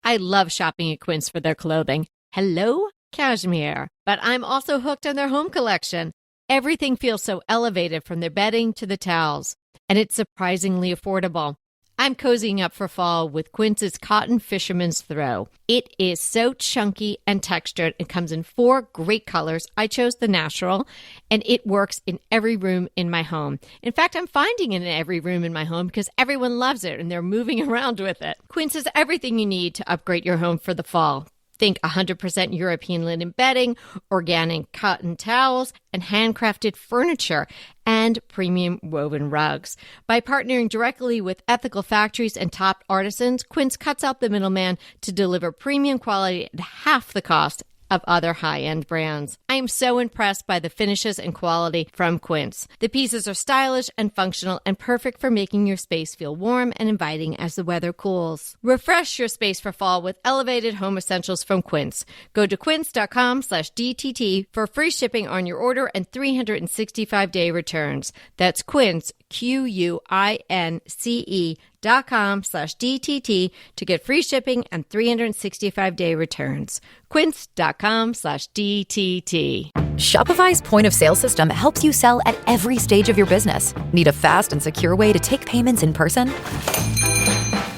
I love shopping at Quince for their clothing. Hello, cashmere. But I'm also hooked on their home collection. Everything feels so elevated from their bedding to the towels, and it's surprisingly affordable. I'm cozying up for fall with Quince's Cotton Fisherman's Throw. It is so chunky and textured. It comes in 4 great colors. I chose the natural, and it works in every room in my home. In fact, I'm finding it in every room in my home because everyone loves it, and they're moving around with it. Quince has everything you need to upgrade your home for the fall. Think 100% European linen bedding, organic cotton towels, and handcrafted furniture, and premium woven rugs. By partnering directly with ethical factories and top artisans, Quince cuts out the middleman to deliver premium quality at half the cost of other high-end brands. I am so impressed by the finishes and quality from Quince. The pieces are stylish and functional and perfect for making your space feel warm and inviting as the weather cools. Refresh your space for fall with elevated home essentials from Quince. Go to quince.com/DTT for free shipping on your order and 365-day returns. That's Quince, QUINCE.com/DTT to get free shipping and 365-day returns. Quince.com/DTT. Shopify's point of sale system helps you sell at every stage of your business. Need a fast and secure way to take payments in person?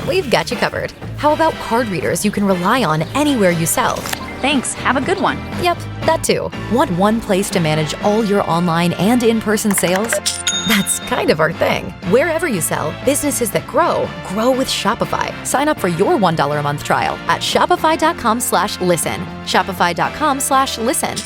We've got you covered. How about card readers you can rely on anywhere you sell? Thanks. Have a good one. Yep, that too. Want one place to manage all your online and in-person sales? That's kind of our thing. Wherever you sell, businesses that grow with Shopify. Sign up for your $1 a month trial at shopify.com/listen. Shopify.com/listen.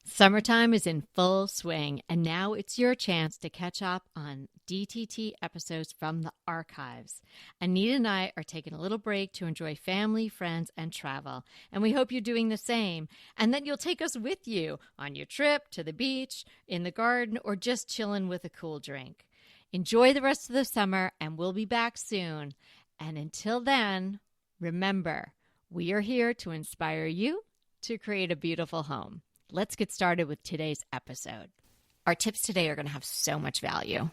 Summertime is in full swing, and now it's your chance to catch up on DTT episodes from the archives. Anita and I are taking a little break to enjoy family, friends, and travel, and we hope you're doing the same, and that you'll take us with you on your trip to the beach, in the garden, or just chilling with a cool drink. Enjoy the rest of the summer, and we'll be back soon. And until then, remember, we are here to inspire you to create a beautiful home. Let's get started with today's episode. Our tips today are going to have so much value.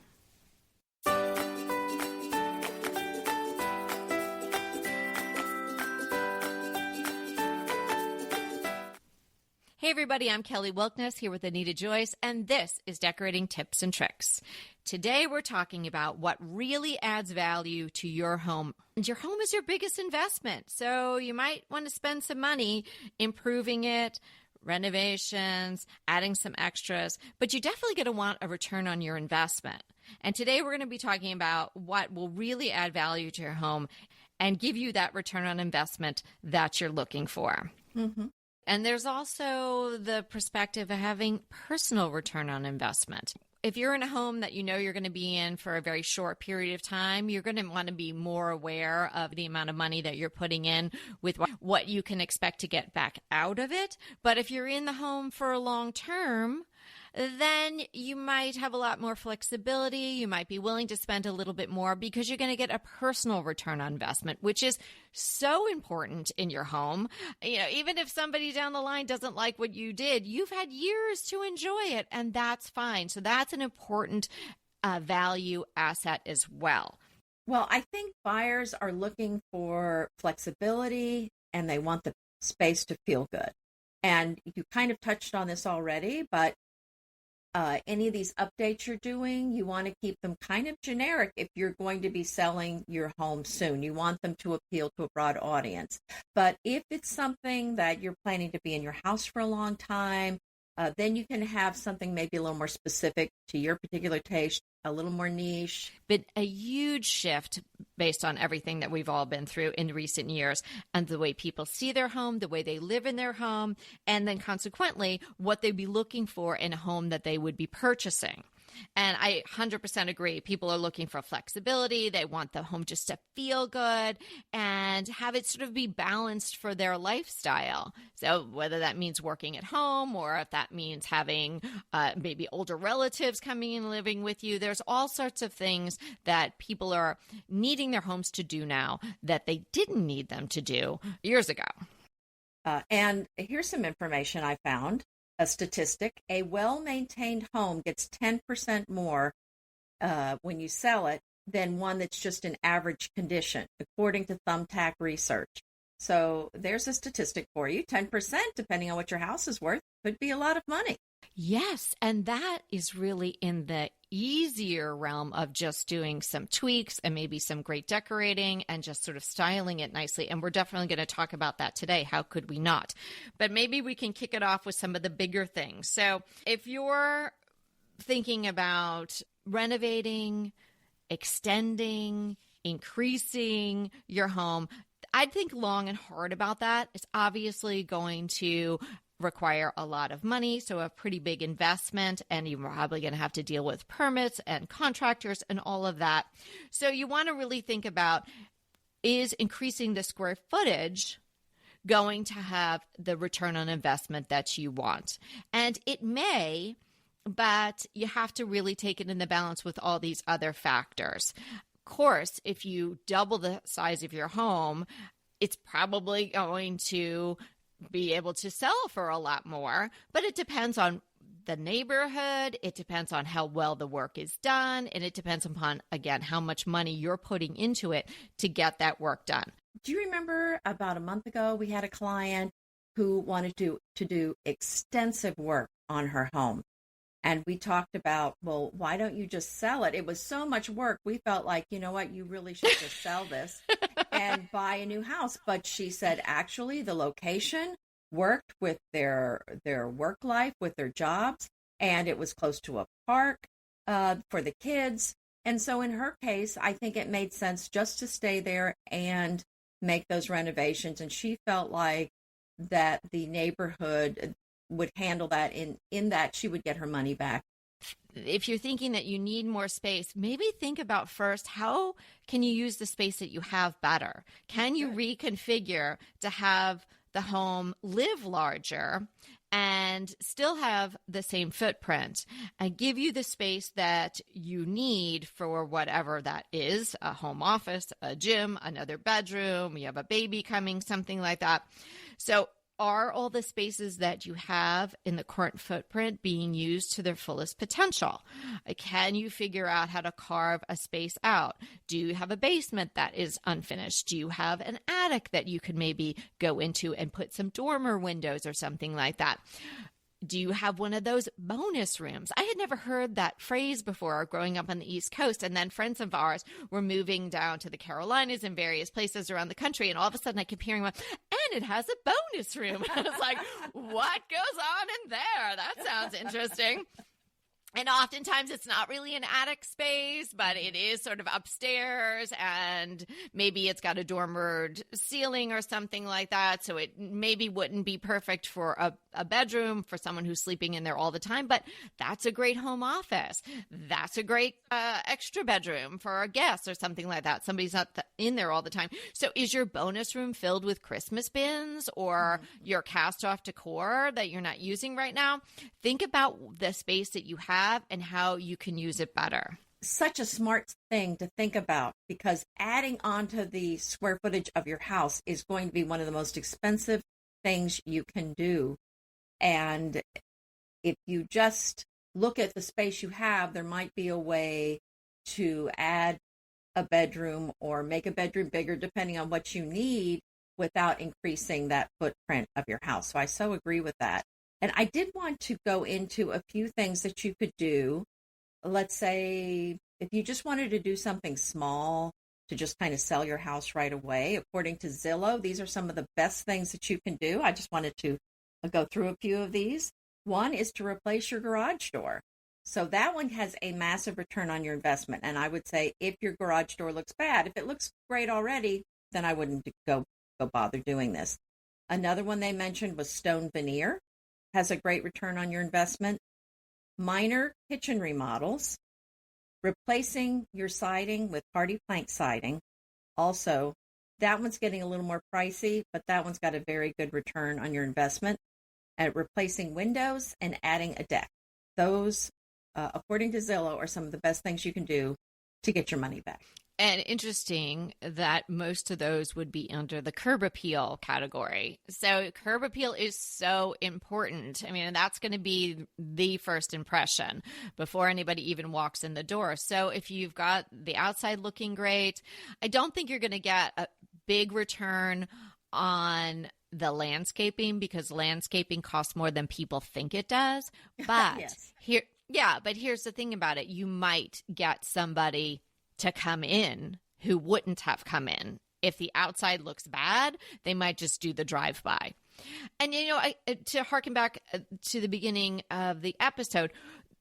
Hey everybody, I'm Kelly Wilkness here with Anita Joyce, and this is Decorating Tips and Tricks. Today we're talking about what really adds value to your home. Your home is your biggest investment, so you might want to spend some money improving it, renovations, adding some extras, but you definitely going to want a return on your investment. And today we're going to be talking about what will really add value to your home and give you that return on investment that you're looking for. Mm-hmm. And there's also the perspective of having personal return on investment. If you're in a home that you know you're going to be in for a very short period of time, you're going to want to be more aware of the amount of money that you're putting in with what you can expect to get back out of it. But if you're in the home for a long term, then you might have a lot more flexibility. You might be willing to spend a little bit more because you're going to get a personal return on investment, which is so important in your home. You know, even if somebody down the line doesn't like what you did, you've had years to enjoy it, and that's fine. So that's an important value asset as well. Well, I think buyers are looking for flexibility and they want the space to feel good. And you kind of touched on this already, but any of these updates you're doing, you want to keep them kind of generic if you're going to be selling your home soon. You want them to appeal to a broad audience. But if it's something that you're planning to be in your house for a long time, then you can have something maybe a little more specific to your particular taste, a little more niche. But a huge shift based on everything that we've all been through in recent years and the way people see their home, the way they live in their home, and then consequently what they'd be looking for in a home that they would be purchasing. And I 100% agree. People are looking for flexibility. They want the home just to feel good and have it sort of be balanced for their lifestyle. So whether that means working at home or if that means having maybe older relatives coming and living with you, there's all sorts of things that people are needing their homes to do now that they didn't need them to do years ago. And here's some information I found. A statistic: a well-maintained home gets 10% more when you sell it than one that's just in average condition, according to Thumbtack research. So there's a statistic for you. 10%, depending on what your house is worth, could be a lot of money. Yes, and that is really in the easier realm of just doing some tweaks and maybe some great decorating and just sort of styling it nicely. And we're definitely going to talk about that today. How could we not? But maybe we can kick it off with some of the bigger things. So if you're thinking about renovating, extending, increasing your home, I'd think long and hard about that. It's obviously going to require a lot of money, so a pretty big investment, and you're probably going to have to deal with permits and contractors and all of that. So you want to really think about, is increasing the square footage going to have the return on investment that you want? And it may, but you have to really take it in the balance with all these other factors. Of course, if you double the size of your home, it's probably going to be able to sell for a lot more, but it depends on the neighborhood. It depends on how well the work is done. And it depends upon, again, how much money you're putting into it to get that work done. Do you remember about a month ago, we had a client who wanted to do extensive work on her home. And we talked about, well, why don't you just sell it? It was so much work. We felt like, you know what, you really should just sell this and buy a new house. But she said, actually, the location worked with their work life, with their jobs, and it was close to a park for the kids. And so in her case, I think it made sense just to stay there and make those renovations. And she felt like that the neighborhood would handle that in that she would get her money back. If you're thinking that you need more space, maybe think about first, how can you use the space that you have better? Can you reconfigure to have the home live larger and still have the same footprint and give you the space that you need for whatever that is, a home office, a gym, another bedroom, you have a baby coming, something like that. So are all the spaces that you have in the current footprint being used to their fullest potential? Can you figure out how to carve a space out? Do you have a basement that is unfinished? Do you have an attic that you could maybe go into and put some dormer windows or something like that? Do you have one of those bonus rooms? I had never heard that phrase before growing up on the East Coast. And then friends of ours were moving down to the Carolinas and various places around the country. And all of a sudden I kept hearing, and it has a bonus room. I was like, what goes on in there? That sounds interesting. And oftentimes it's not really an attic space, but it is sort of upstairs, and maybe it's got a dormered ceiling or something like that. So it maybe wouldn't be perfect for a bedroom for someone who's sleeping in there all the time, but that's a great home office. That's a great extra bedroom for a guest or something like that. Somebody's not in there all the time. So is your bonus room filled with Christmas bins or your cast off decor that you're not using right now? Think about the space that you have and how you can use it better. Such a smart thing to think about, because adding on to the square footage of your house is going to be one of the most expensive things you can do. And if you just look at the space you have, there might be a way to add a bedroom or make a bedroom bigger depending on what you need without increasing that footprint of your house. So I so agree with that. And I did want to go into a few things that you could do. Let's say if you just wanted to do something small to just kind of sell your house right away, according to Zillow, these are some of the best things that you can do. I just wanted to go through a few of these. One is to replace your garage door. So that one has a massive return on your investment. And I would say if your garage door looks bad, if it looks great already, then I wouldn't go bother doing this. Another one they mentioned was stone veneer. Has a great return on your investment. Minor kitchen remodels, replacing your siding with hardy plank siding. Also, that one's getting a little more pricey, but that one's got a very good return on your investment. And replacing windows and adding a deck. Those, according to Zillow, are some of the best things you can do to get your money back. And interesting that most of those would be under the curb appeal category. So curb appeal is so important. I mean, that's going to be the first impression before anybody even walks in the door. So if you've got the outside looking great, I don't think you're going to get a big return on the landscaping because landscaping costs more than people think it does. But Yes. but here's the thing about it. You might get somebody to come in who wouldn't have come in. If the outside looks bad, they might just do the drive-by. And, to harken back to the beginning of the episode,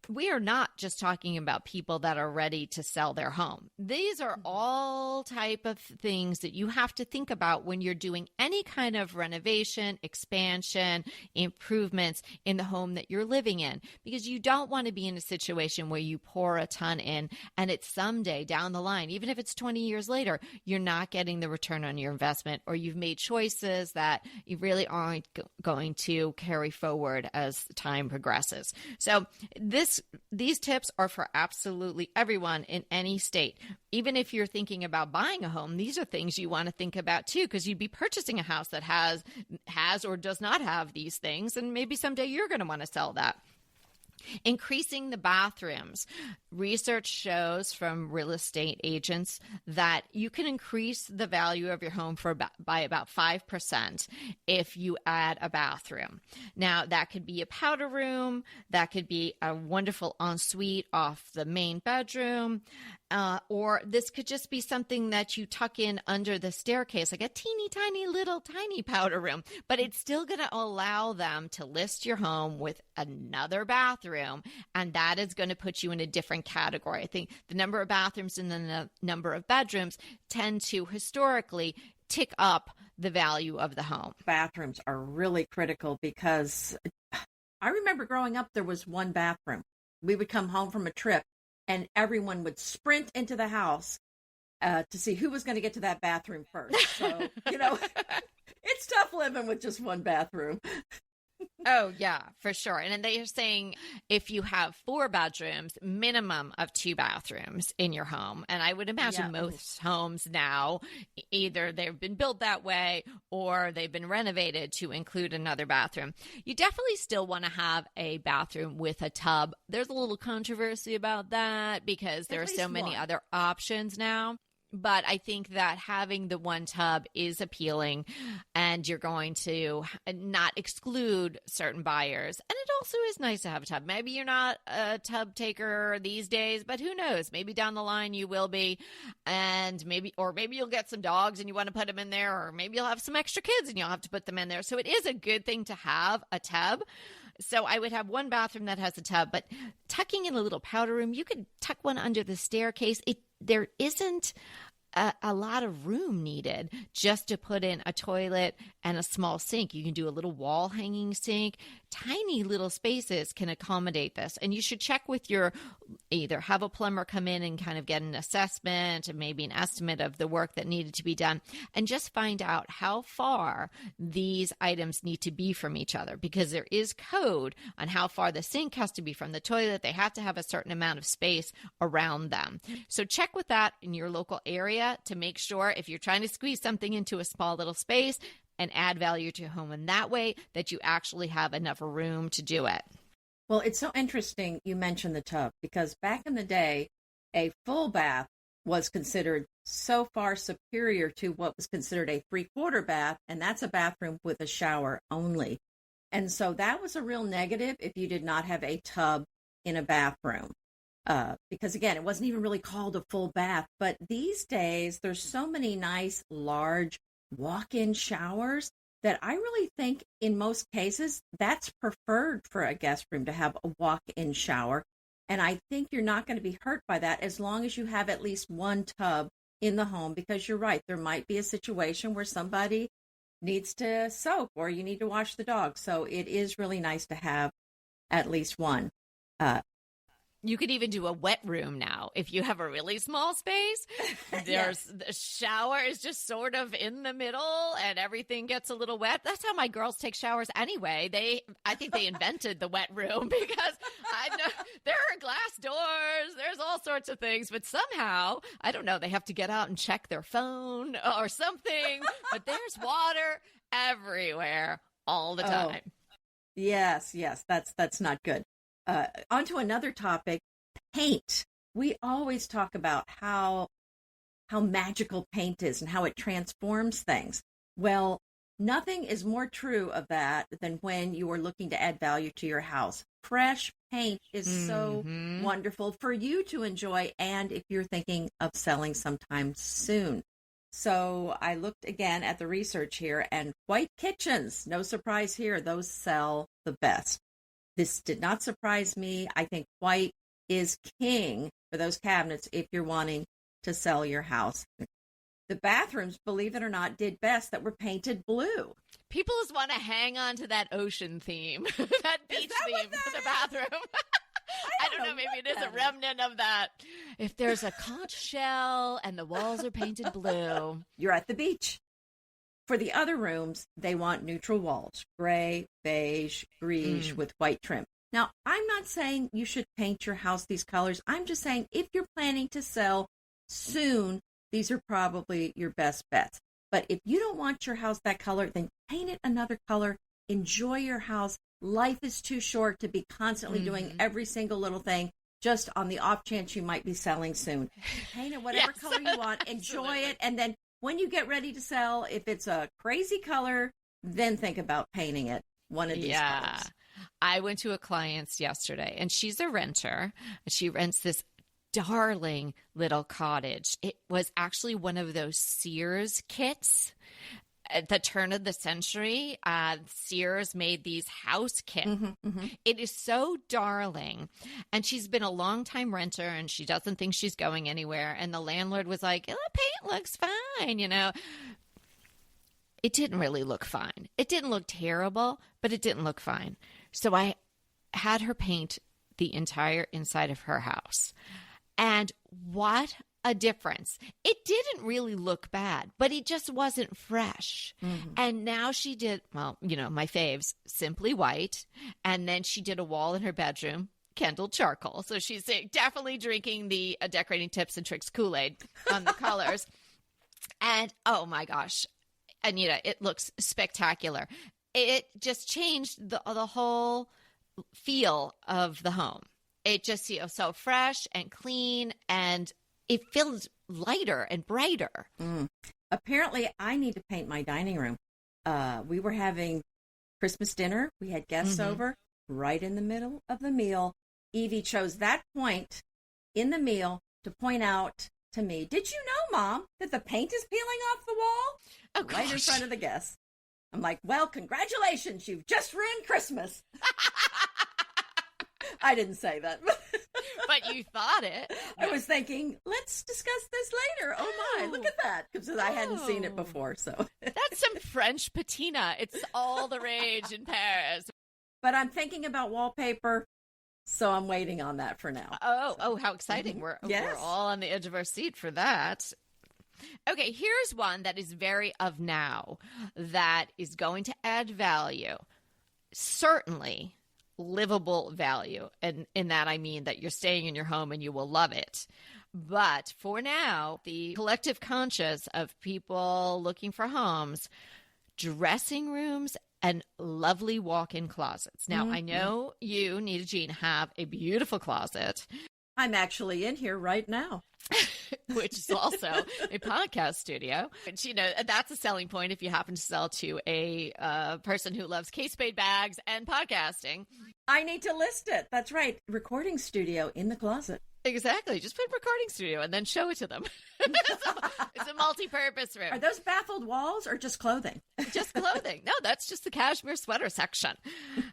we are not just talking about people that are ready to sell their home. These are all type of things that you have to think about when you're doing any kind of renovation, expansion, improvements in the home that you're living in, because you don't want to be in a situation where you pour a ton in and it's someday down the line, even if it's 20 years later, you're not getting the return on your investment, or you've made choices that you really aren't going to carry forward as time progresses. So these tips are for absolutely everyone in any state. Even if you're thinking about buying a home, these are things you want to think about too, because you'd be purchasing a house that has or does not have these things, and maybe someday you're going to want to sell that. Increasing the bathrooms. Research shows from real estate agents that you can increase the value of your home by about 5% if you add a bathroom. Now, that could be a powder room, that could be a wonderful ensuite off the main bedroom, or this could just be something that you tuck in under the staircase, like a teeny tiny little tiny powder room, but it's still going to allow them to list your home with another bathroom, and that is going to put you in a different category. I think the number of bathrooms and the number of bedrooms tend to historically tick up the value of the home. Bathrooms are really critical because I remember growing up, there was one bathroom. We would come home from a trip and everyone would sprint into the house to see who was going to get to that bathroom first. So, it's tough living with just one bathroom. Oh, yeah, for sure. And then they are saying if you have 4 bedrooms, minimum of 2 bathrooms in your home. And I would imagine most homes now, either they've been built that way or they've been renovated to include another bathroom. You definitely still want to have a bathroom with a tub. There's a little controversy about that because there are so many other options now. But I think that having the one tub is appealing, and you're going to not exclude certain buyers. And it also is nice to have a tub. Maybe you're not a tub taker these days, but who knows? Maybe down the line you will be, and maybe you'll get some dogs and you want to put them in there, or maybe you'll have some extra kids and you'll have to put them in there. So it is a good thing to have a tub. So I would have one bathroom that has a tub, but tucking in a little powder room, you could tuck one under the staircase. There isn't a lot of room needed just to put in a toilet and a small sink. You can do a little wall hanging sink. Tiny little spaces can accommodate this. And you should check with either have a plumber come in and kind of get an assessment and maybe an estimate of the work that needed to be done, and just find out how far these items need to be from each other, because there is code on how far the sink has to be from the toilet. They have to have a certain amount of space around them. So check with that in your local area to make sure if you're trying to squeeze something into a small little space and add value to your home in that way, that you actually have enough room to do it. Well, it's so interesting you mentioned the tub, because back in the day, a full bath was considered so far superior to what was considered a 3/4 bath, and that's a bathroom with a shower only. And so that was a real negative if you did not have a tub in a bathroom. Because again, it wasn't even really called a full bath. But these days, there's so many nice, large walk-in showers that I really think in most cases, that's preferred for a guest room, to have a walk-in shower. And I think you're not going to be hurt by that as long as you have at least one tub in the home, because you're right. There might be a situation where somebody needs to soak or you need to wash the dog. So it is really nice to have at least one. You could even do a wet room now. If you have a really small space, the shower is just sort of in the middle and everything gets a little wet. That's how my girls take showers anyway. I think they invented the wet room, because I know there are glass doors, there's all sorts of things, but somehow, I don't know, they have to get out and check their phone or something, but there's water everywhere all the time. Yes, that's not good. On to another topic, paint. We always talk about how magical paint is and how it transforms things. Well, Nothing is more true of that than when you are looking to add value to your house. Fresh paint is so wonderful for you to enjoy, and if you're thinking of selling sometime soon. So I looked again at the research here, and white kitchens, no surprise here, those sell the best. This did not surprise me. I think white is king for those cabinets if you're wanting to sell your house. The bathrooms, believe it or not, did best that were painted blue. People just want to hang on to that ocean theme, that beach theme for the bathroom. I don't know, maybe it is a remnant of that. If there's a conch shell and the walls are painted blue, you're at the beach. For the other rooms, they want neutral walls, gray, beige, greige with white trim. Now, I'm not saying you should paint your house these colors. I'm just saying if you're planning to sell soon, these are probably your best bets. But if you don't want your house that color, then paint it another color. Enjoy your house. Life is too short to be constantly doing every single little thing just on the off chance you might be selling soon. Paint it whatever color you want. Enjoy it. And then when you get ready to sell, if it's a crazy color, then think about painting it one of these colors. I went to a client's yesterday, and she's a renter. She rents this darling little cottage. It was actually one of those Sears kits. At the turn of the century, Sears made these house kits. It is so darling. And she's been a long-time renter, and she doesn't think she's going anywhere. And the landlord was like, the paint looks fine, you know. It didn't really look fine. It didn't look terrible, but it didn't look fine. So I had her paint the entire inside of her house. And what a difference. It didn't really look bad, but it just wasn't fresh. And now she did, well, you know, my faves, simply white. And then she did a wall in her bedroom, Kendall charcoal. So she's definitely drinking the decorating tips and tricks Kool-Aid on the colors. And oh my gosh, Anita, it looks spectacular. It just changed the whole feel of the home. It just, you know, so fresh and clean, and it feels lighter and brighter. Apparently, I need to paint my dining room. We were having Christmas dinner. We had guests over right in the middle of the meal. Evie chose that point in the meal to point out to me, did you know, Mom, that the paint is peeling off the wall? Oh, right in front of the guests. I'm like, well, congratulations. You've just ruined Christmas. I didn't say that. But you thought it. I was thinking, let's discuss this later. Oh my, look at that. Because I hadn't seen it before. So that's some French patina. It's all the rage in Paris. But I'm thinking about wallpaper, so I'm waiting on that for now. Oh, how exciting. We're all on the edge of our seat for that. Okay, here's one that is very of now that is going to add value. Certainly livable value. And in that, I mean that you're staying in your home and you will love it. But for now, the collective conscious of people looking for homes, dressing rooms, and lovely walk-in closets. Now, I know you, Nita Jean, have a beautiful closet. I'm actually in here right now. Which is also a podcast studio. Which, you know, that's a selling point if you happen to sell to a person who loves Kate Spade bags and podcasting. I need to list it. That's right. Recording studio in the closet. Exactly. Just put recording studio and then show it to them. It's a multi-purpose room. Are those baffled walls or just clothing? Just clothing. No, that's just the cashmere sweater section.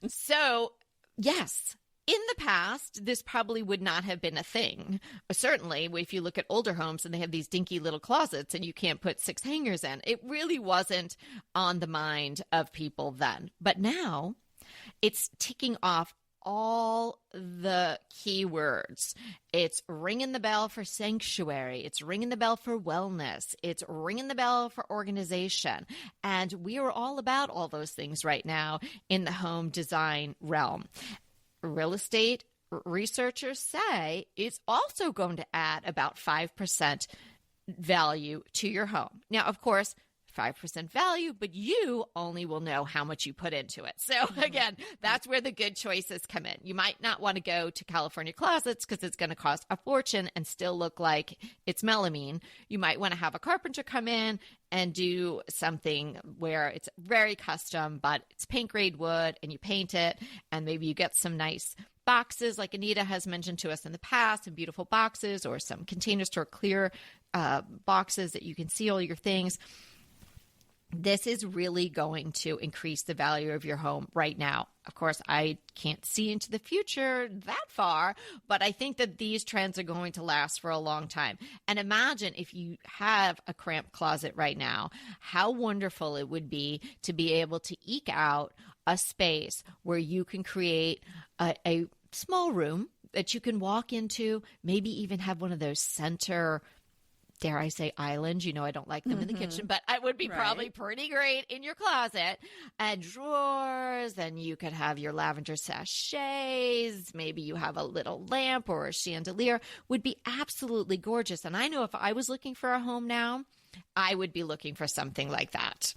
So, yes. In the past, this probably would not have been a thing. Certainly, if you look at older homes and they have these dinky little closets and you can't put 6 hangers in, it really wasn't on the mind of people then. But now, it's ticking off all the keywords. It's ringing the bell for sanctuary. It's ringing the bell for wellness. It's ringing the bell for organization. And we are all about all those things right now in the home design realm. Real estate researchers say it's also going to add about 5% value to your home. Now, of course, 5% value, but you only will know how much you put into it. So again, that's where the good choices come in. You might not want to go to California Closets because it's going to cost a fortune and still look like it's melamine. You might want to have a carpenter come in and do something where it's very custom, but it's paint grade wood and you paint it, and maybe you get some nice boxes like Anita has mentioned to us in the past, some beautiful boxes or some container store clear boxes that you can seal your things. This is really going to increase the value of your home right now. Of course, I can't see into the future that far, but I think that these trends are going to last for a long time. And imagine if you have a cramped closet right now, how wonderful it would be to be able to eke out a space where you can create a small room that you can walk into, maybe even have one of those center, dare I say, islands. I don't like them in the kitchen, but it would be probably pretty great in your closet. And drawers, and you could have your lavender sachets. Maybe you have a little lamp or a chandelier. Would be absolutely gorgeous. And I know if I was looking for a home now, I would be looking for something like that.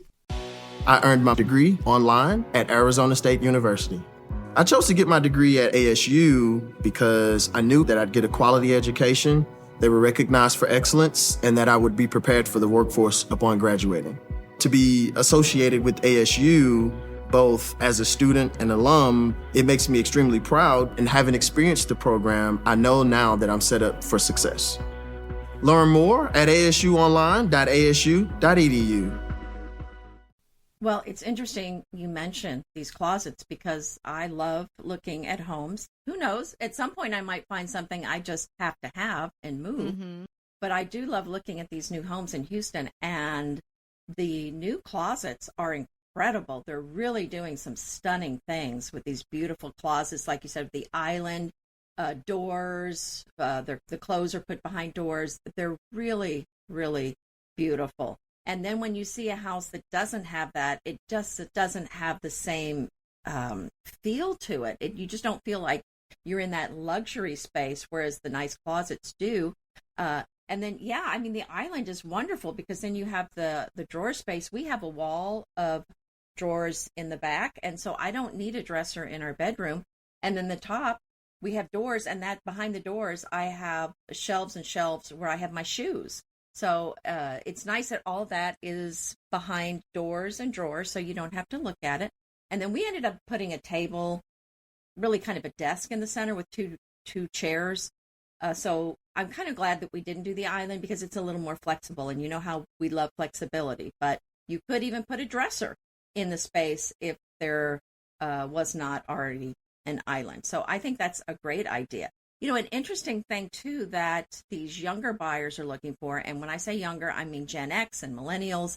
I earned my degree online at Arizona State University. I chose to get my degree at ASU because I knew that I'd get a quality education, they were recognized for excellence, and that I would be prepared for the workforce upon graduating. To be associated with ASU, both as a student and alum, it makes me extremely proud, and having experienced the program, I know now that I'm set up for success. Learn more at asuonline.asu.edu. Well, it's interesting you mentioned these closets because I love looking at homes. Who knows? At some point, I might find something I just have to have and move. But I do love looking at these new homes in Houston, and the new closets are incredible. They're really doing some stunning things with these beautiful closets, like you said, the island doors. The clothes are put behind doors. They're really, really beautiful. And then when you see a house that doesn't have that, it doesn't have the same feel to it. You just don't feel like you're in that luxury space, whereas the nice closets do. And then, the island is wonderful because then you have the drawer space. We have a wall of drawers in the back, and so I don't need a dresser in our bedroom. And then the top, we have doors, and that behind the doors, I have shelves and shelves where I have my shoes. So it's nice that all that is behind doors and drawers, so you don't have to look at it. And then we ended up putting a table, really kind of a desk in the center with two chairs. So I'm kind of glad that we didn't do the island because it's a little more flexible, and you know how we love flexibility. But you could even put a dresser in the space if there was not already an island. So I think that's a great idea. An interesting thing, too, that these younger buyers are looking for, and when I say younger, I mean Gen X and millennials,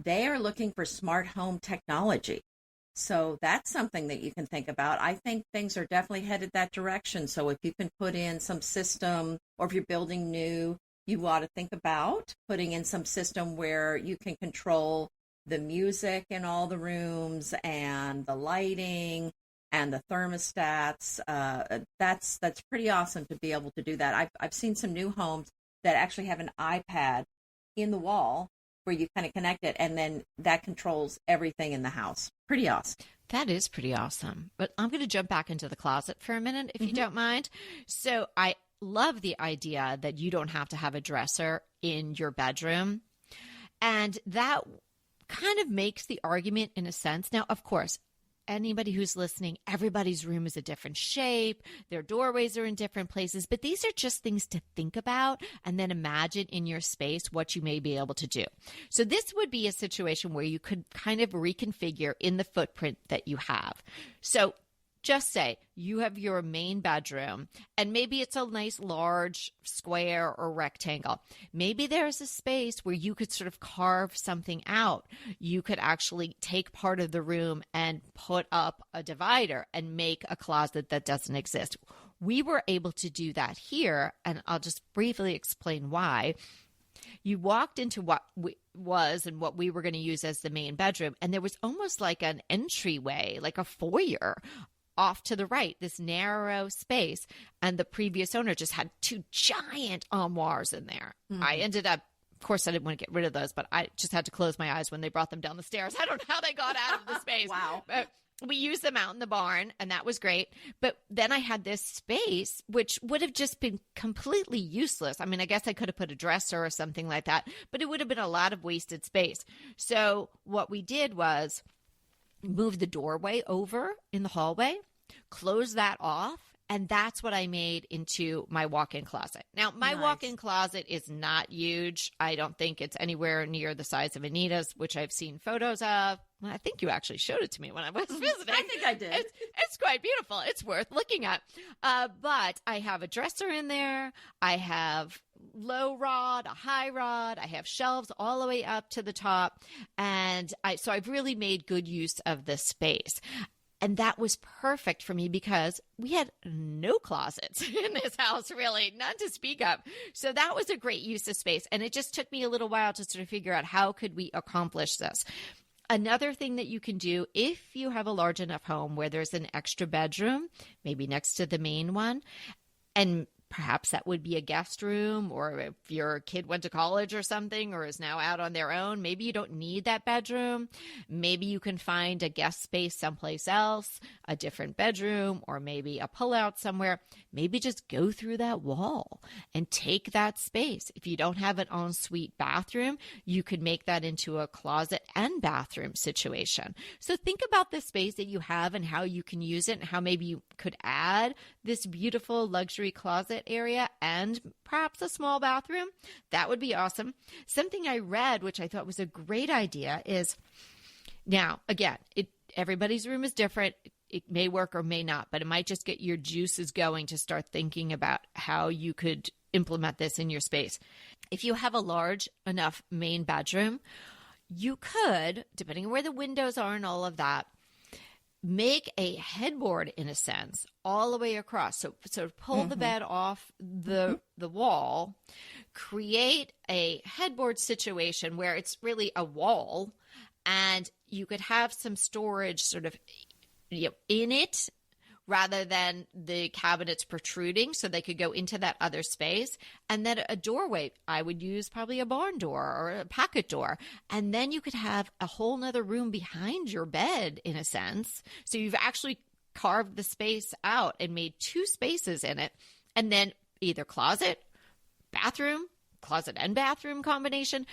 they are looking for smart home technology. So that's something that you can think about. I think things are definitely headed that direction. So if you can put in some system, or if you're building new, you ought to think about putting in some system where you can control the music in all the rooms and the lighting and the thermostats. That's pretty awesome to be able to do that. I've seen some new homes that actually have an iPad in the wall where you kind of connect it, and then that controls everything in the house. Pretty awesome. That is pretty awesome. But I'm going to jump back into the closet for a minute, if you don't mind. So I love the idea that you don't have to have a dresser in your bedroom. And that kind of makes the argument in a sense. Now, of course, anybody who's listening, everybody's room is a different shape. Their doorways are in different places. But these are just things to think about and then imagine in your space what you may be able to do. So this would be a situation where you could kind of reconfigure in the footprint that you have. So just say you have your main bedroom, and maybe it's a nice large square or rectangle. Maybe there's a space where you could sort of carve something out. You could actually take part of the room and put up a divider and make a closet that doesn't exist. We were able to do that here, and I'll just briefly explain why. You walked into what was and what we were going to use as the main bedroom, and there was almost like an entryway, like a foyer off to the right, this narrow space. And the previous owner just had two giant armoires in there. I ended up course, I didn't want to get rid of those, but I just had to close my eyes when they brought them down the stairs. I don't know how they got out of the space. Wow. But we used them out in the barn, and that was great. But then I had this space, which would have just been completely useless. I mean, I guess I could have put a dresser or something like that, but it would have been a lot of wasted space. So what we did was move the doorway over in the hallway, close that off, and that's what I made into my walk-in closet. Now, my walk-in closet is not huge. I don't think it's anywhere near the size of Anita's, which I've seen photos of. Well, I think you actually showed it to me when I was visiting. I think I did. It's quite beautiful. It's worth looking at. But I have a dresser in there. I have low rod, a high rod. I have shelves all the way up to the top. And so I've really made good use of this space. And that was perfect for me because we had no closets in this house, really, none to speak of. So that was a great use of space. And it just took me a little while to sort of figure out how could we accomplish this. Another thing that you can do if you have a large enough home where there's an extra bedroom, maybe next to the main one, and perhaps that would be a guest room, or if your kid went to college or something or is now out on their own, maybe you don't need that bedroom. Maybe you can find a guest space someplace else, a different bedroom, or maybe a pullout somewhere. Maybe just go through that wall and take that space. If you don't have an ensuite bathroom, you could make that into a closet and bathroom situation. So think about the space that you have and how you can use it and how maybe you could add this beautiful luxury closet area and perhaps a small bathroom. That would be awesome. Something I read, which I thought was a great idea, is now, again, everybody's room is different. It may work or may not, but it might just get your juices going to start thinking about how you could implement this in your space. If you have a large enough main bedroom, you could, depending on where the windows are and all of that, make a headboard, in a sense, all the way across. So pull the bed off the wall, create a headboard situation where it's really a wall, and you could have some storage sort of in it rather than the cabinets protruding, so they could go into that other space. And then a doorway, I would use probably a barn door or a pocket door. And then you could have a whole nother room behind your bed, in a sense. So you've actually carved the space out and made two spaces in it. And then either closet, bathroom, closet and bathroom combination,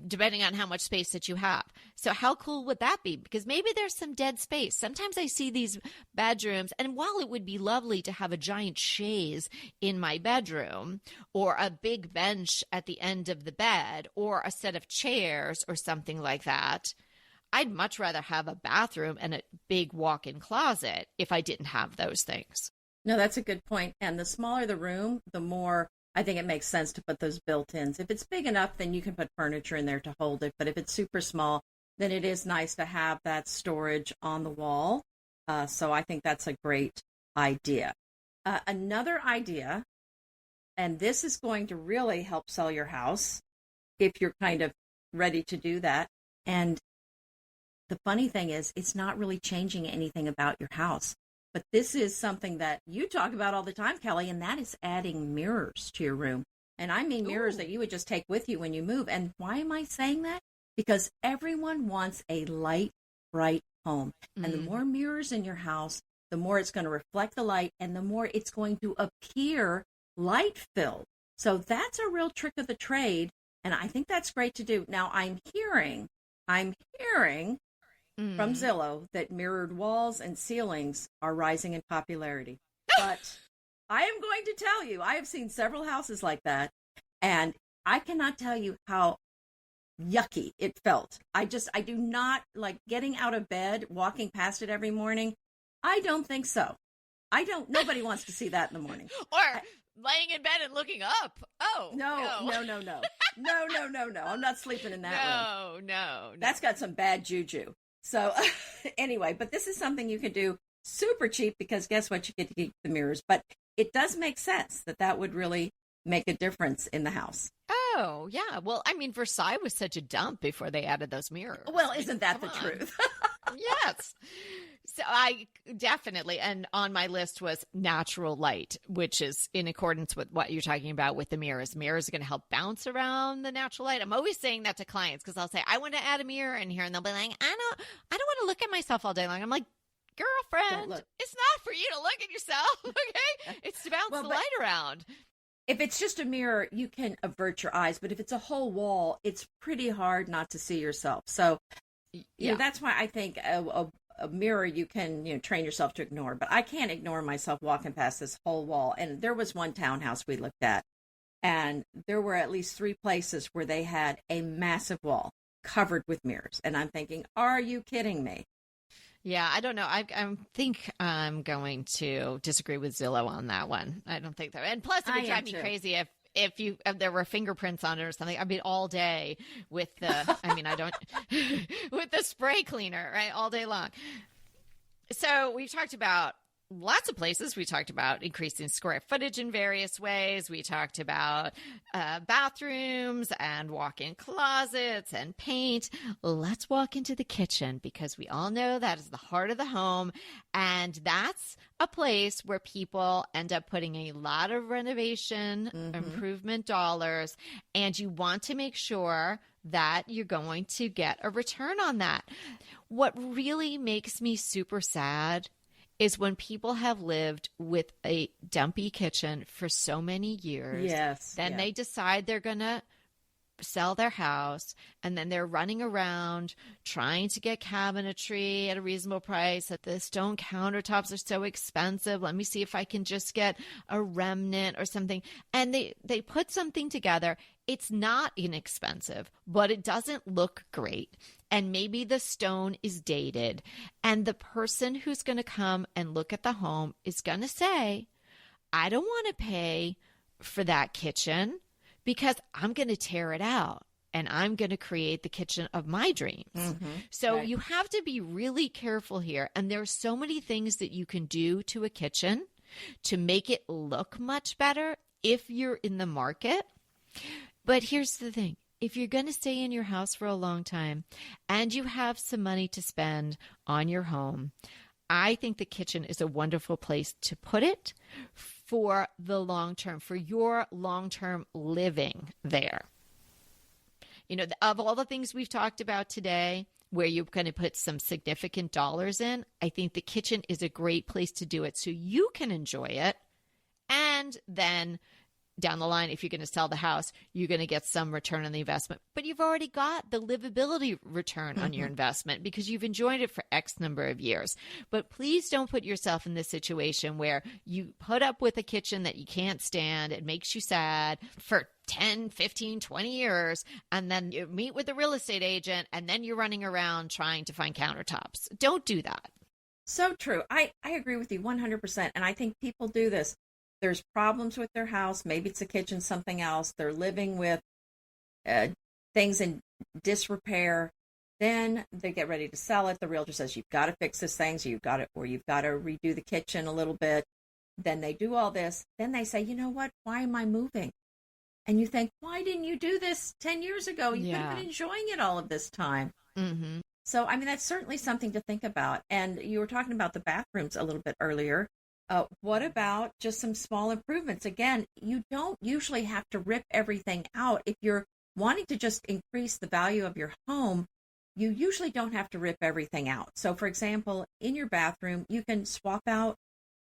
depending on how much space that you have. So how cool would that be? Because maybe there's some dead space. Sometimes I see these bedrooms, and while it would be lovely to have a giant chaise in my bedroom, or a big bench at the end of the bed, or a set of chairs or something like that, I'd much rather have a bathroom and a big walk-in closet if I didn't have those things. No, that's a good point. And the smaller the room, the more I think it makes sense to put those built-ins. If it's big enough, then you can put furniture in there to hold it. But if it's super small, then it is nice to have that storage on the wall. So I think that's a great idea. Another idea, and this is going to really help sell your house if you're kind of ready to do that. And the funny thing is, it's not really changing anything about your house. But this is something that you talk about all the time, Kelly, and that is adding mirrors to your room. And I mean mirrors that you would just take with you when you move. And why am I saying that? Because everyone wants a light, bright home. And the more mirrors in your house, the more it's going to reflect the light and the more it's going to appear light-filled. So that's a real trick of the trade. And I think that's great to do. Now, I'm hearing from Zillow that mirrored walls and ceilings are rising in popularity. But I am going to tell you, I have seen several houses like that, and I cannot tell you how yucky it felt. I do not like getting out of bed, walking past it every morning. I don't think so. Nobody wants to see that in the morning. Or laying in bed and looking up. Oh, no. No. I'm not sleeping in that room. No. That's got some bad juju. So anyway, but this is something you can do super cheap because guess what? You get to keep the mirrors. But it does make sense that would really make a difference in the house. Oh, yeah. Well, I mean, Versailles was such a dump before they added those mirrors. Well, isn't that the truth? Yes. So I definitely, and on my list was natural light, which is in accordance with what you're talking about with the mirrors. Mirrors are going to help bounce around the natural light. I'm always saying that to clients because I'll say, I want to add a mirror in here. And they'll be like, I don't want to look at myself all day long. I'm like, girlfriend, it's not for you to look at yourself. Okay. It's to bounce the light around. If it's just a mirror, you can avert your eyes. But if it's a whole wall, it's pretty hard not to see yourself. So you know, that's why I think a mirror you can train yourself to ignore, but I can't ignore myself walking past this whole wall. And there was one townhouse we looked at, and there were at least 3 places where they had a massive wall covered with mirrors. And I'm thinking, are you kidding me? Yeah, I don't know. I think I'm going to disagree with Zillow on that one. I don't think that. And plus, it would drive me crazy if there were fingerprints on it or something. I'd be all day with the, with the spray cleaner, right? All day long. So we've talked about lots of places. We talked about increasing square footage in various ways. We talked about bathrooms and walk-in closets and paint. Let's walk into the kitchen because we all know that is the heart of the home. And that's a place where people end up putting a lot of renovation improvement dollars. And you want to make sure that you're going to get a return on that. What really makes me super sad is when people have lived with a dumpy kitchen for so many years. Then they decide they're going to sell their house, and then they're running around trying to get cabinetry at a reasonable price. That the stone countertops are so expensive. Let me see if I can just get a remnant or something. And they put something together. It's not inexpensive, but it doesn't look great. And maybe the stone is dated. And the person who's going to come and look at the home is going to say, I don't want to pay for that kitchen because I'm going to tear it out and I'm going to create the kitchen of my dreams. So you have to be really careful here. And there are so many things that you can do to a kitchen to make it look much better if you're in the market. But here's the thing. If you're going to stay in your house for a long time and you have some money to spend on your home, I think the kitchen is a wonderful place to put it for the long term, for your long-term living there. You know, of all the things we've talked about today, where you're going to put some significant dollars in, I think the kitchen is a great place to do it so you can enjoy it. And then down the line, if you're going to sell the house, you're going to get some return on the investment. But you've already got the livability return on your investment because you've enjoyed it for X number of years. But please don't put yourself in this situation where you put up with a kitchen that you can't stand. It makes you sad for 10, 15, 20 years. And then you meet with a real estate agent and then you're running around trying to find countertops. Don't do that. So true. I agree with you 100%. And I think people do this. There's problems with their house. Maybe it's a kitchen, something else. They're living with things in disrepair. Then they get ready to sell it. The realtor says, you've got to fix this thing. So you've got to redo the kitchen a little bit. Then they do all this. Then they say, you know what? Why am I moving? And you think, why didn't you do this 10 years ago? You could have been enjoying it all of this time. So, I mean, that's certainly something to think about. And you were talking about the bathrooms a little bit earlier. What about just some small improvements? Again, you don't usually have to rip everything out. If you're wanting to just increase the value of your home, you usually don't have to rip everything out. So, for example, in your bathroom, you can swap out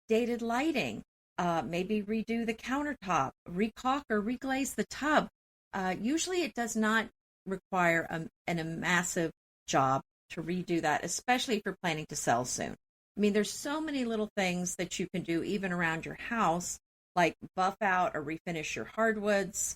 dated lighting, maybe redo the countertop, recaulk or reglaze the tub. Usually it does not require a massive job to redo that, especially if you're planning to sell soon. I mean, there's so many little things that you can do even around your house, like buff out or refinish your hardwoods,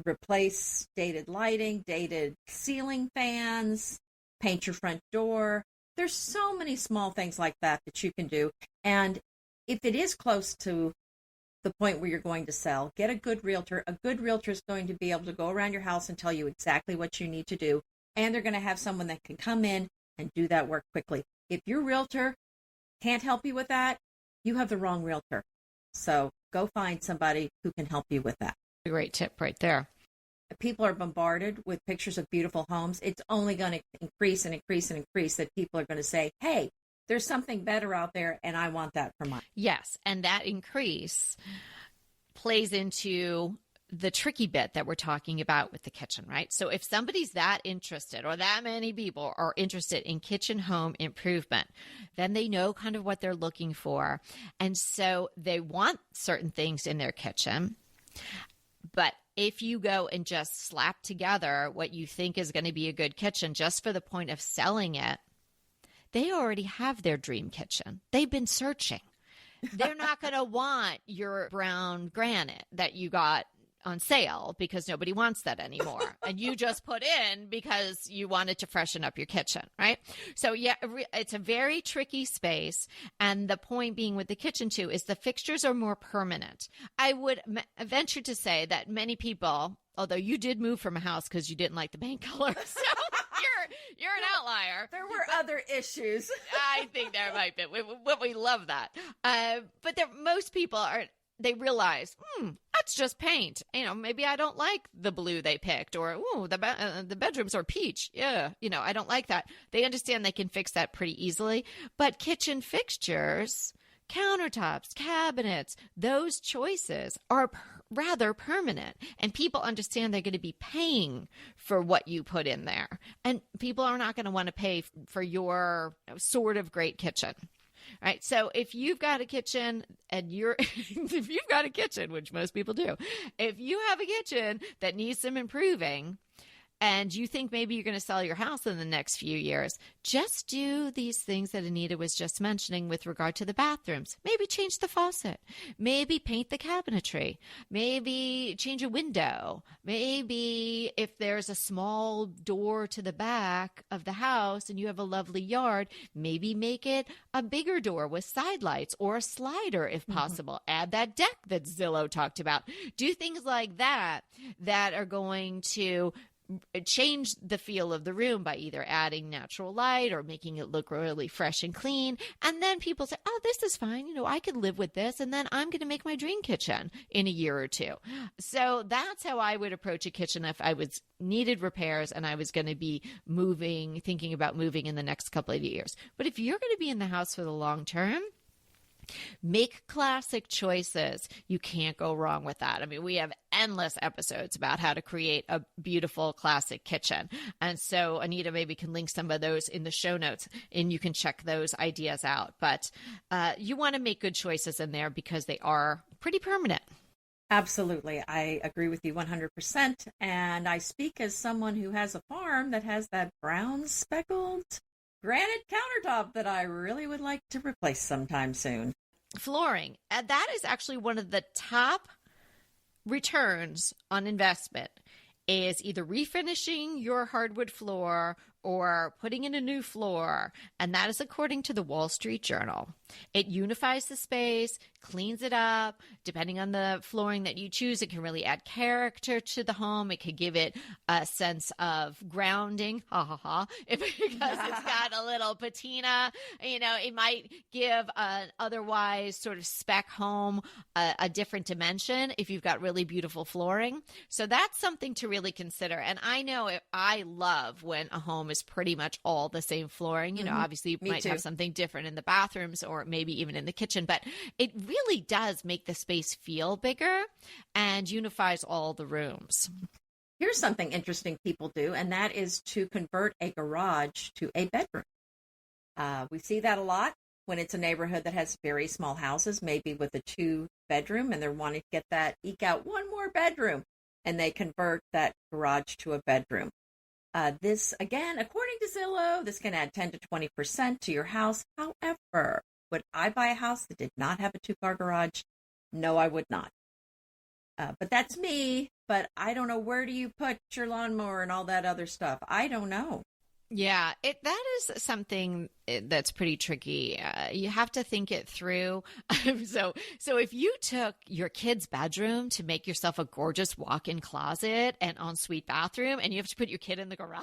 replace dated lighting, dated ceiling fans, paint your front door. There's so many small things like that you can do. And if it is close to the point where you're going to sell, get a good realtor. A good realtor is going to be able to go around your house and tell you exactly what you need to do. And they're going to have someone that can come in and do that work quickly. If your realtor can't help you with that, you have the wrong realtor. So go find somebody who can help you with that. A great tip right there. people are bombarded with pictures of beautiful homes, it's only going to increase and increase and increase that people are going to say, hey, there's something better out there and I want that for mine. Yes. And that increase plays into the tricky bit that we're talking about with the kitchen, right? So if somebody's that interested, or that many people are interested in kitchen home improvement, then they know kind of what they're looking for. And so they want certain things in their kitchen. But if you go and just slap together what you think is going to be a good kitchen just for the point of selling it, they already have their dream kitchen. They've been searching. They're not going to want your brown granite that you got on sale because nobody wants that anymore. And you just put in because you wanted to freshen up your kitchen, right? So yeah, it's a very tricky space. And the point being with the kitchen too is the fixtures are more permanent. I would venture to say that many people, although you did move from a house because you didn't like the paint color, so you're an outlier. There were other issues. I think there might be. We love that. But most people they realize, that's just paint. Maybe I don't like the blue they picked, or, the bedrooms are peach. Yeah, I don't like that. They understand they can fix that pretty easily. But kitchen fixtures, countertops, cabinets, those choices are rather permanent. And people understand they're going to be paying for what you put in there. And people are not going to want to pay for your sort of great kitchen. Right. So if you've got a kitchen and if you've got a kitchen, which most people do, if you have a kitchen that needs some improving and you think maybe you're going to sell your house in the next few years, just do these things that Anita was just mentioning with regard to the bathrooms. Maybe change the faucet. Maybe paint the cabinetry. Maybe change a window. Maybe if there's a small door to the back of the house and you have a lovely yard, maybe make it a bigger door with side lights or a slider if possible. Add that deck that Zillow talked about. Do things like that are going to change the feel of the room by either adding natural light or making it look really fresh and clean. And then people say, oh, this is fine. I could live with this. And then I'm going to make my dream kitchen in a year or two. So that's how I would approach a kitchen if I needed repairs and I was going to be thinking about moving in the next couple of years. But if you're going to be in the house for the long term, make classic choices. You can't go wrong with that. I mean, we have endless episodes about how to create a beautiful classic kitchen. And so Anita maybe can link some of those in the show notes and you can check those ideas out. But you want to make good choices in there because they are pretty permanent. Absolutely. I agree with you 100%. And I speak as someone who has a farm that has that brown speckled granite countertop that I really would like to replace sometime soon. Flooring. That is actually one of the top returns on investment is either refinishing your hardwood floor or putting in a new floor. And that is according to the Wall Street Journal. It unifies the space, cleans it up. Depending on the flooring that you choose, it can really add character to the home. It could give it a sense of grounding, because it's got a little patina. It might give an otherwise sort of spec home a different dimension if you've got really beautiful flooring. So that's something to really consider. And I know I love when a home is pretty much all the same flooring. Obviously you might have something different in the bathrooms or maybe even in the kitchen, but it really does make the space feel bigger and unifies all the rooms. Here's something interesting people do, and that is to convert a garage to a bedroom. We see that a lot when it's a neighborhood that has very small houses, maybe with a 2-bedroom, and they're wanting to eke out one more bedroom, and they convert that garage to a bedroom. This, again, according to Zillow, this can add 10 to 20% to your house. However, would I buy a house that did not have a 2-car garage? No, I would not. But that's me. But I don't know, where do you put your lawnmower and all that other stuff? I don't know. Yeah, that is something that's pretty tricky. You have to think it through. So if you took your kid's bedroom to make yourself a gorgeous walk-in closet and ensuite bathroom, and you have to put your kid in the garage,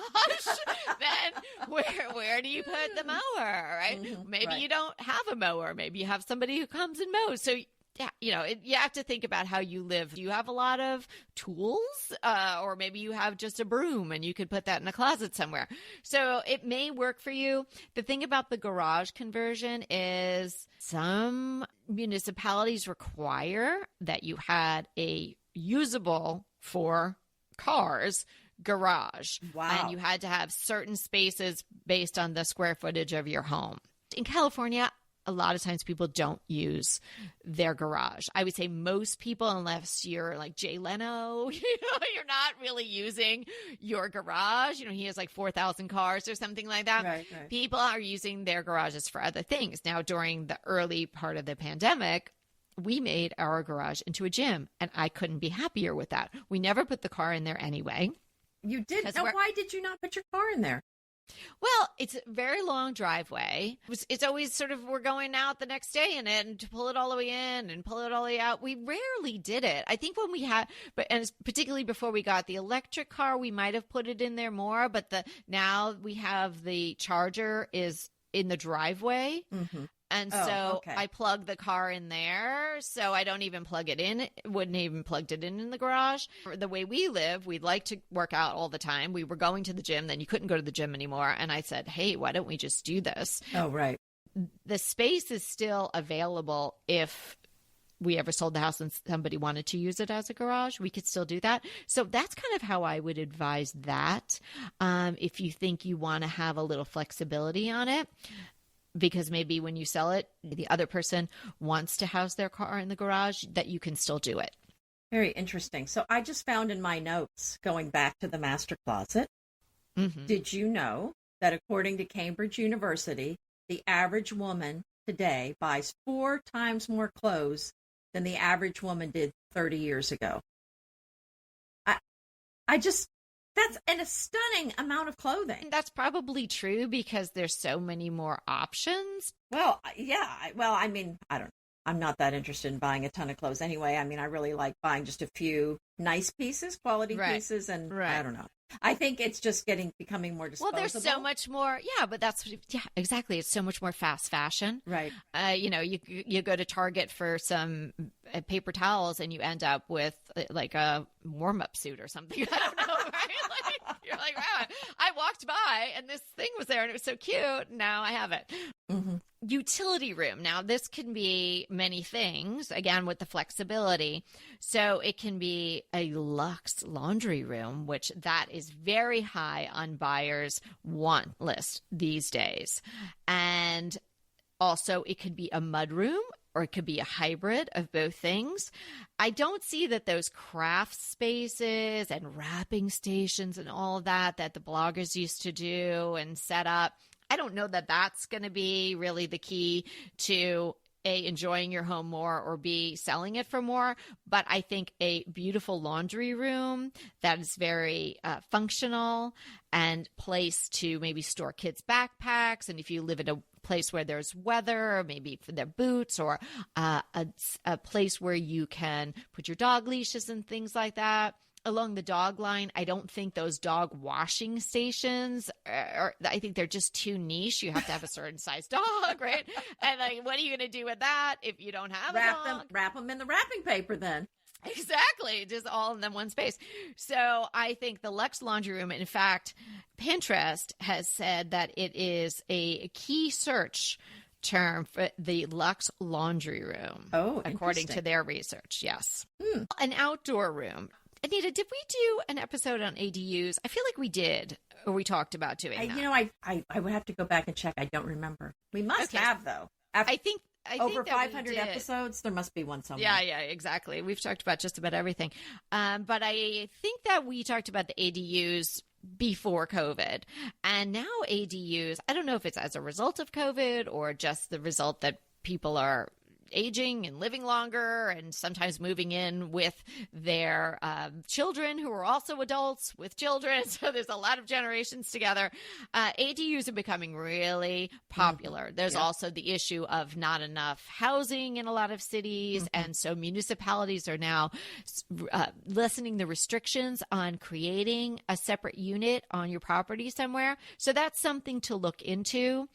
then where do you put the mower, right? Maybe you don't have a mower. Maybe you have somebody who comes and mows. So yeah, you have to think about how you live. Do you have a lot of tools? Or maybe you have just a broom and you could put that in a closet somewhere. So it may work for you. The thing about the garage conversion is some municipalities require that you had a usable for cars garage. Wow. And you had to have certain spaces based on the square footage of your home. In California, a lot of times people don't use their garage. I would say most people, unless you're like Jay Leno, you're not really using your garage. He has like 4,000 cars or something like that. Right. People are using their garages for other things. Now, during the early part of the pandemic, we made our garage into a gym, and I couldn't be happier with that. We never put the car in there anyway. You did? Now, why did you not put your car in there? Well, it's a very long driveway. It's always sort of, we're going out the next day in it and to pull it all the way in and pull it all the way out. We rarely did it. I think when we had, and particularly before we got the electric car, we might have put it in there more, but now we have the charger is in the driveway. Mm-hmm. And okay. I plug the car in there, so I don't even plug it in. Wouldn't even plugged it in the garage. The way we live, we'd like to work out all the time. We were going to the gym, then you couldn't go to the gym anymore. And I said, hey, why don't we just do this? Oh, right. The space is still available if we ever sold the house and somebody wanted to use it as a garage, we could still do that. So that's kind of how I would advise that. If you think you want to have a little flexibility on it. Because maybe when you sell it, the other person wants to house their car in the garage, that you can still do it. Very interesting. So I just found in my notes, going back to the master closet, Did you know that according to Cambridge University, the average woman today buys 4 times more clothes than the average woman did 30 years ago? That's a stunning amount of clothing. That's probably true because there's so many more options. Well, yeah. Well, I mean, I don't know. I'm not that interested in buying a ton of clothes anyway. I mean, I really like buying just a few nice pieces, quality pieces, and I don't know. I think it's just becoming more disposable. Well, there's so much more. Yeah, but exactly. It's so much more fast fashion. Right. You go to Target for some paper towels and you end up with like a warm-up suit or something. I don't know, right? You're like, wow, I walked by and this thing was there and it was so cute. Now I have it. Mm-hmm. Utility room. Now, this can be many things, again, with the flexibility. So it can be a luxe laundry room, which that is very high on buyers' want list these days. And also it could be a mudroom, or it could be a hybrid of both things. I don't see that those craft spaces and wrapping stations and all of that the bloggers used to do and set up, I don't know that that's going to be really the key to A, enjoying your home more, or B, selling it for more. But I think a beautiful laundry room that is very functional and place to maybe store kids' backpacks. And if you live in a place where there's weather, or maybe for their boots, or a place where you can put your dog leashes and things like that. Along the dog line, I don't think those dog washing stations I think they're just too niche. You have to have a certain size dog, right? And like, what are you going to do with that if you don't have a dog? Wrap them in the wrapping paper then. Exactly. Just all in them one space. So I think the Luxe Laundry Room, in fact, Pinterest has said that it is a key search term for the Luxe Laundry Room. Oh, according to their research. Yes. An outdoor room. Anita, did we do an episode on ADUs? I feel like we did, or we talked about doing that. I would have to go back and check. I don't remember. We must have, though. I think over 500 episodes, there must be one somewhere. Yeah, exactly. We've talked about just about everything. But I think that we talked about the ADUs before COVID. And now ADUs, I don't know if it's as a result of COVID or just the result that people are aging and living longer and sometimes moving in with their children who are also adults with children. So there's a lot of generations together. ADUs are becoming really popular. There's also the issue of not enough housing in a lot of cities. And so municipalities are now lessening the restrictions on creating a separate unit on your property somewhere. So that's something to look into.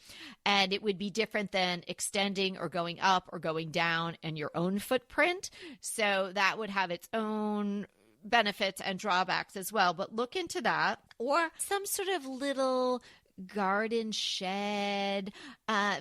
And it would be different than extending or going up or going going down and your own footprint. So that would have its own benefits and drawbacks as well. But look into that, or some sort of little garden shed,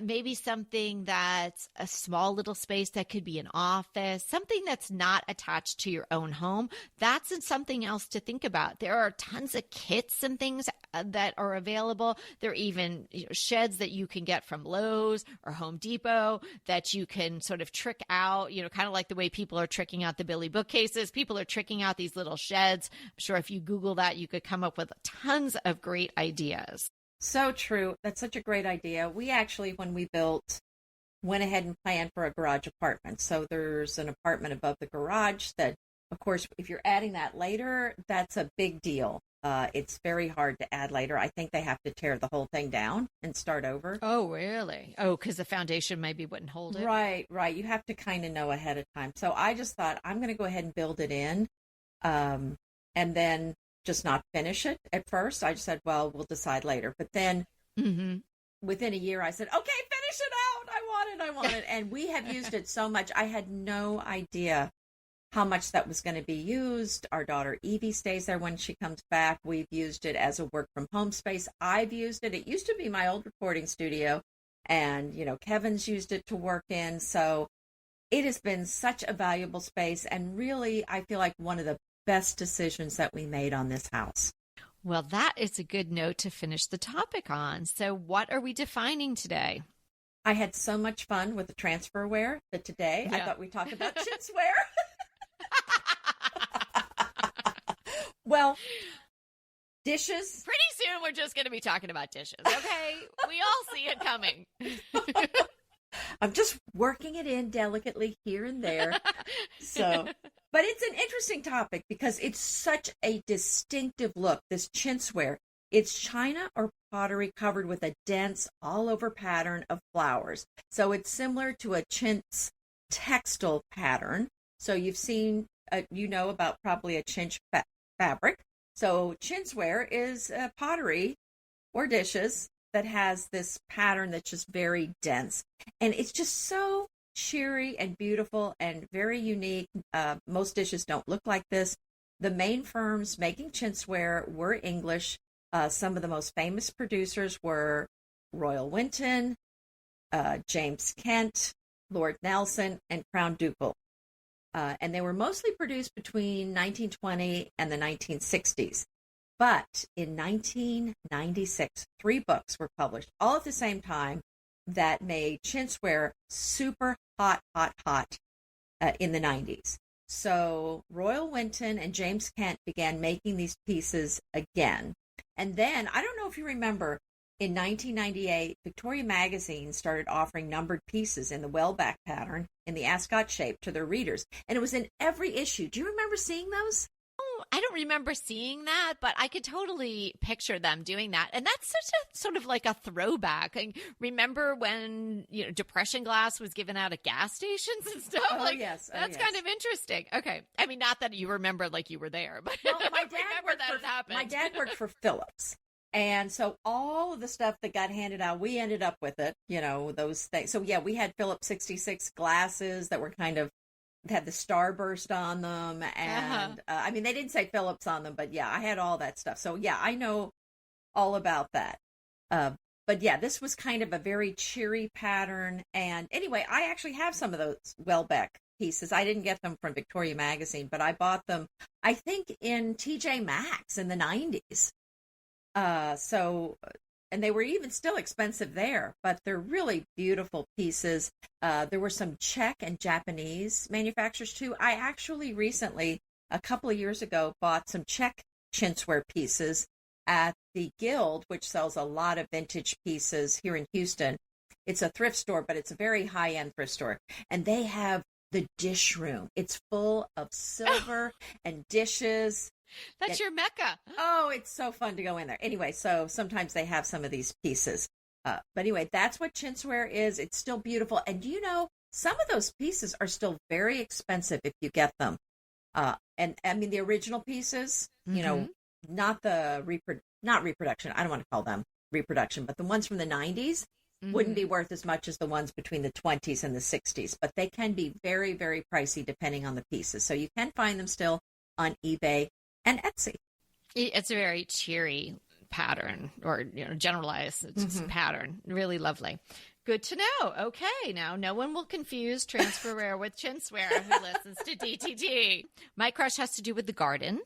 maybe something that's a small little space that could be an office, something that's not attached to your own home. That's something else to think about. There are tons of kits and things that are available. There are even sheds that you can get from Lowe's or Home Depot that you can sort of trick out, kind of like the way people are tricking out the Billy bookcases. People are tricking out these little sheds. I'm sure if you Google that, you could come up with tons of great ideas. So true. That's such a great idea. We actually, when we built, went ahead and planned for a garage apartment. So there's an apartment above the garage that, of course, if you're adding that later, that's a big deal. It's very hard to add later. I think they have to tear the whole thing down and start over. Oh, really? Oh, because the foundation maybe wouldn't hold it? Right. You have to kind of know ahead of time. So I just thought, I'm going to go ahead and build it in, and then just not finish it at first. I just said, well, we'll decide later. But then within a year, I said, okay, finish it out. I want it. And we have used it so much. I had no idea how much that was going to be used. Our daughter Evie stays there when she comes back. We've used it as a work from home space. I've used it. It used to be my old recording studio, and, Kevin's used it to work in. So it has been such a valuable space. And really, I feel like one of the best decisions that we made on this house. Well, that is a good note to finish the topic on. So what are we defining today? I had so much fun with the transferware that today I thought we'd talk about Chintzware. Well, dishes. Pretty soon we're just going to be talking about dishes, okay? We all see it coming. I'm just working it in delicately here and there. But it's an interesting topic because it's such a distinctive look, this Chintzware. It's china or pottery covered with a dense all-over pattern of flowers. So it's similar to a chintz textile pattern. So you've seen, about probably a chintz fabric. So Chintzware is pottery or dishes that has this pattern that's just very dense. And it's just so cheery and beautiful and very unique. Most dishes don't look like this. The main firms making Chintzware were English. Some of the most famous producers were Royal Winton, James Kent, Lord Nelson, and Crown Ducal. And they were mostly produced between 1920 and the 1960s. But in 1996, 3 books were published all at the same time that made Chintzware super hot in the 90s. So Royal Winton and James Kent began making these pieces again. And then, I don't know if you remember, in 1998, Victoria Magazine started offering numbered pieces in the wellback pattern in the ascot shape to their readers. And it was in every issue. Do you remember seeing those? I don't remember seeing that, but I could totally picture them doing that. And that's such a sort of like a throwback. I remember when, depression glass was given out at gas stations and stuff? Yes. That's kind of interesting. Okay. I mean, not that you remember like you were there, but well, my dad worked for Philips. And so all of the stuff that got handed out, we ended up with it, those things. So yeah, we had Philips 66 glasses that were had the starburst on them. And they didn't say Philips on them, but yeah, I had all that stuff. So yeah, I know all about that. But yeah, this was kind of a very cheery pattern. And anyway, I actually have some of those Welbeck pieces. I didn't get them from Victoria Magazine, but I bought them, I think, in TJ Maxx in the 90s. And they were even still expensive there, but they're really beautiful pieces. There were some Czech and Japanese manufacturers too. I actually recently, a couple of years ago, bought some Czech Chintzware pieces at the Guild, which sells a lot of vintage pieces here in Houston. It's a thrift store, but it's a very high-end thrift store. And they have the dish room. It's full of silver and dishes. That's your mecca. Oh, it's so fun to go in there. Anyway, so sometimes they have some of these pieces. But anyway, that's what Chintzware is. It's still beautiful. And some of those pieces are still very expensive if you get them. And I mean, the original pieces, not the not reproduction. I don't want to call them reproduction, but the ones from the 90s, wouldn't be worth as much as the ones between the 20s and the 60s, but they can be very, very pricey depending on the pieces. So you can find them still on eBay and Etsy. It's a very cheery pattern, or generalized pattern. Really lovely. Good to know. Okay, now no one will confuse Transferware with Chintzware who listens to DTG. My crush has to do with the garden.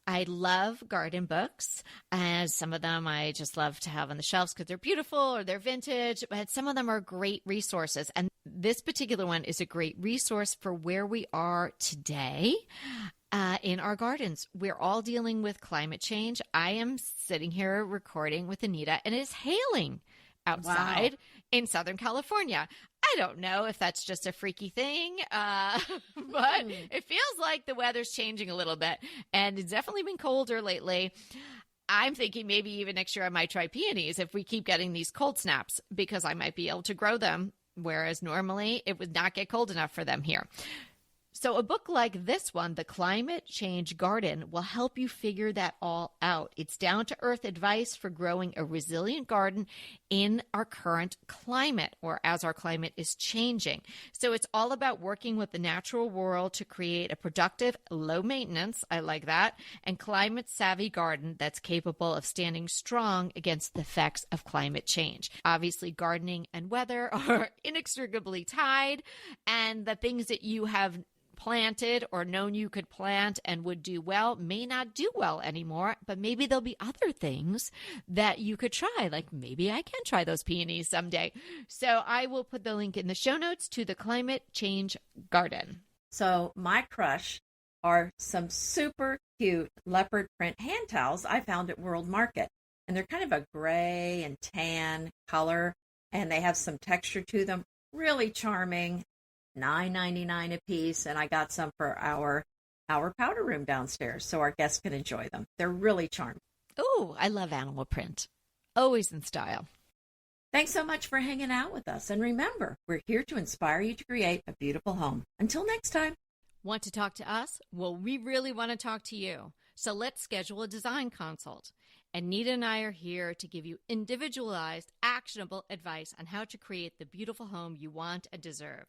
I love garden books, and some of them I just love to have on the shelves because they're beautiful or they're vintage, but some of them are great resources. And this particular one is a great resource for where we are today in our gardens. We're all dealing with climate change. I am sitting here recording with Anita, and it is hailing outside in Southern California. I don't know if that's just a freaky thing, but it feels like the weather's changing a little bit, and it's definitely been colder lately. I'm thinking maybe even next year I might try peonies if we keep getting these cold snaps, because I might be able to grow them, whereas normally it would not get cold enough for them here. So a book like this one, The Climate Change Garden, will help you figure that all out. It's down-to-earth advice for growing a resilient garden in our current climate, or as our climate is changing. So it's all about working with the natural world to create a productive, low-maintenance, I like that, and climate-savvy garden that's capable of standing strong against the effects of climate change. Obviously, gardening and weather are inextricably tied, and the things that you have planted or known you could plant and would do well may not do well anymore, but maybe there'll be other things that you could try. Like maybe I can try those peonies someday. So I will put the link in the show notes to the Climate Change Garden. So my crush are some super cute leopard print hand towels I found at World Market. And they're kind of a gray and tan color, and they have some texture to them. Really charming. $9.99 a piece, and I got some for our powder room downstairs so our guests can enjoy them. They're really charming. Oh, I love animal print. Always in style. Thanks so much for hanging out with us. And remember, we're here to inspire you to create a beautiful home. Until next time. Want to talk to us? Well, we really want to talk to you. So let's schedule a design consult. Anita and I are here to give you individualized, actionable advice on how to create the beautiful home you want and deserve.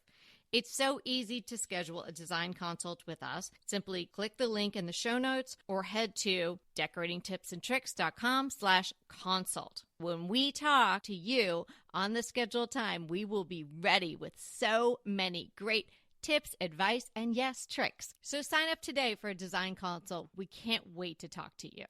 It's so easy to schedule a design consult with us. Simply click the link in the show notes or head to decoratingtipsandtricks.com/consult. When we talk to you on the scheduled time, we will be ready with so many great tips, advice, and yes, tricks. So sign up today for a design consult. We can't wait to talk to you.